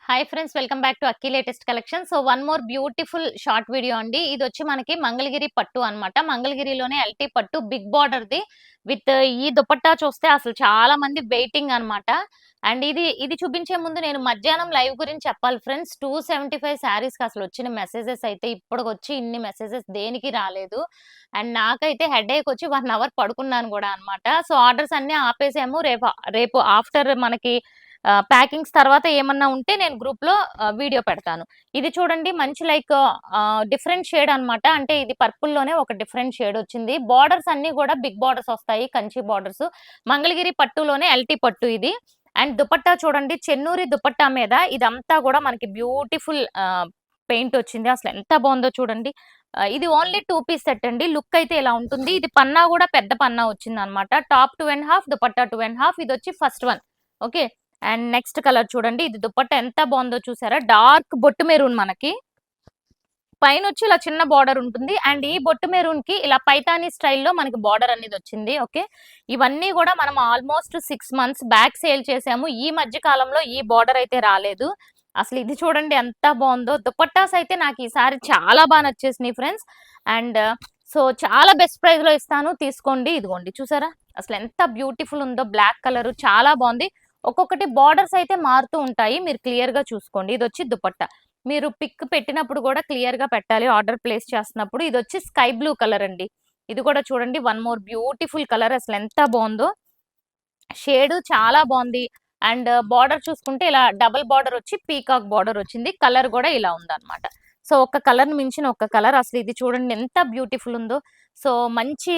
Hi friends, welcome back to Akki latest collection. So one more beautiful short video అండి. ఇది వచ్చి మనకి మంగళగిరి పట్టు అన్నమాట. మంగళగిరిలోనే ఎల్టీ పట్టు బిగ్ బార్డర్ ది విత్ ఈ దుపట్టా చూస్తే అసలు చాలా మంది వెయిటింగ్ అన్నమాట. అండ్ ఇది చూపించే ముందు నేను మధ్యాహ్నం లైవ్ గురించి చెప్పాలి ఫ్రెండ్స్. 275 శారీస్ కి అసలు వచ్చిన మెసేజెస్ అయితే ఇప్పటికొచ్చి ఇన్ని మెసేజెస్ దేనికి రాలేదు. అండ్ నాకైతే హెడేక్ వచ్చి 1 అవర్ పడుకున్నాను కూడా అన్నమాట. సో ఆర్డర్స్ అన్ని ఆపేసాము. రేపు ఆఫ్టర్ మనకి ప్యాకింగ్స్ తర్వాత ఏమన్నా ఉంటే నేను గ్రూప్ లో వీడియో పెడతాను. ఇది చూడండి, మంచి లైక్ డిఫరెంట్ షేడ్ అన్నమాట. అంటే ఇది పర్పుల్ లోనే ఒక డిఫరెంట్ షేడ్ వచ్చింది. బార్డర్స్ అన్ని కూడా బిగ్ బార్డర్స్ వస్తాయి, కంచి బార్డర్స్. మంగళగిరి పట్టులోనే ఎల్టీ పట్టు ఇది. అండ్ దుపట్టా చూడండి, చెన్నూరి దుపట్టా మీద ఇదంతా కూడా మనకి బ్యూటిఫుల్ పెయింట్ వచ్చింది. అసలు ఎంత బాగుందో చూడండి. ఇది ఓన్లీ 2 పీస్ సెట్ అండి. లుక్ అయితే ఇలా ఉంటుంది. ఇది పన్నా కూడా పెద్ద పన్నా వచ్చింది అనమాట. టాప్ 2.5, దుపట్టా 2.5. ఇది వచ్చి first one. Okay. And next colour చూడండి, ఇది దుపట్టా ఎంత బాగుందో చూసారా. డార్క్ బొట్టు మెరూన్, మనకి పైన వచ్చి ఇలా చిన్న బార్డర్ ఉంటుంది. అండ్ ఈ బొట్టు మెరూన్ కి ఇలా పైతానీ స్టైల్లో మనకి బార్డర్ అనేది వచ్చింది. ఓకే. ఇవన్నీ కూడా మనం ఆల్మోస్ట్ 6 months బ్యాక్ సేల్ చేసాము. ఈ మధ్య కాలంలో ఈ బార్డర్ అయితే రాలేదు. అసలు ఇది చూడండి ఎంత బాగుందో. దుపట్టాస్ అయితే నాకు ఈసారి చాలా బాగా నచ్చేసినాయి ఫ్రెండ్స్. అండ్ సో చాలా బెస్ట్ ప్రైస్ లో ఇస్తాను, తీసుకోండి. ఇదిగోండి చూసారా అసలు ఎంత బ్యూటిఫుల్ ఉందో. బ్లాక్ కలర్ చాలా బాగుంది. ఒక్కొక్కటి బార్డర్స్ అయితే మారుతూ ఉంటాయి, మీరు క్లియర్ గా చూసుకోండి. ఇది వచ్చి దుపట్టా. మీరు పిక్ పెట్టినప్పుడు కూడా క్లియర్ గా పెట్టాలి ఆర్డర్ ప్లేస్ చేస్తున్నప్పుడు. ఇది వచ్చి స్కై బ్లూ కలర్ అండి. ఇది కూడా చూడండి, వన్ మోర్ బ్యూటిఫుల్ కలర్. అసలు ఎంత బాగుందో, షేడ్ చాలా బాగుంది. అండ్ బార్డర్ చూసుకుంటే ఇలా డబుల్ బార్డర్ వచ్చి పీకాక్ బార్డర్ వచ్చింది. కలర్ కూడా ఇలా ఉందన్నమాట. సో ఒక కలర్ మించిన ఒక కలర్. అసలు ఇది చూడండి ఎంత బ్యూటిఫుల్ ఉందో. సో మంచి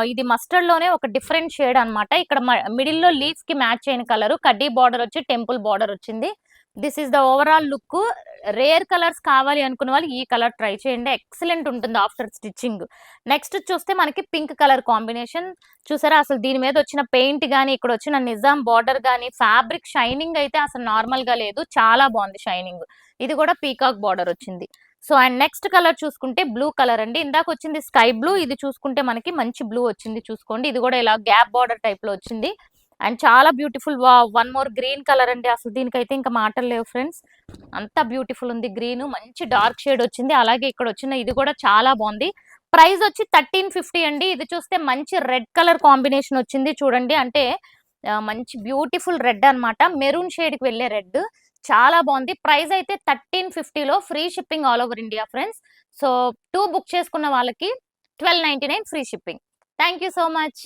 ఇది మస్టర్డ్ లోనే ఒక డిఫరెంట్ షేడ్ అన్నమాట. ఇక్కడ మిడిల్ లో లీఫ్ కి మ్యాచ్ అయిన కలర్, కడ్డీ బార్డర్ వచ్చి టెంపుల్ బార్డర్ వచ్చింది. This is the overall look. Rare colours కావాలి అనుకున్న వాళ్ళు ఈ కలర్ ట్రై చేయండి, ఎక్సలెంట్ ఉంటుంది ఆఫ్టర్ స్టిచ్చింగ్. నెక్స్ట్ చూస్తే మనకి పింక్ కలర్ కాంబినేషన్ చూసారా. అసలు దీని మీద వచ్చిన పెయింట్ గానీ, ఇక్కడ వచ్చిన నిజాం బార్డర్ గానీ, ఫ్యాబ్రిక్ షైనింగ్ అయితే అసలు నార్మల్ గా లేదు, చాలా బాగుంది షైనింగ్. ఇది కూడా పీకాక్ బార్డర్ వచ్చింది. సో అండ్ నెక్స్ట్ కలర్ చూసుకుంటే బ్లూ కలర్ అండి. ఇందాక వచ్చింది స్కై బ్లూ, ఇది చూసుకుంటే మనకి మంచి బ్లూ వచ్చింది. చూసుకోండి, ఇది కూడా ఇలా గ్యాప్ బార్డర్ టైప్ లో వచ్చింది. అండ్ చాలా beautiful. One more green colour అండి. అసలు దీనికైతే ఇంకా మాటలు లేవు ఫ్రెండ్స్, అంత బ్యూటిఫుల్ ఉంది. గ్రీన్ మంచి డార్క్ షేడ్ వచ్చింది. అలాగే ఇక్కడ వచ్చిన ఇది కూడా చాలా బాగుంది. ప్రైస్ వచ్చి 1350 అండి. ఇది చూస్తే మంచి రెడ్ కలర్ కాంబినేషన్ వచ్చింది చూడండి. అంటే మంచి బ్యూటిఫుల్ రెడ్ అన్నమాట. మెరూన్ షేడ్ కి వెళ్ళే రెడ్, చాలా బాగుంది. ప్రైస్ అయితే 1350లో free shipping all over India friends. So 2 book చేసుకున్న వాళ్ళకి 1299 free shipping. Thank you so much.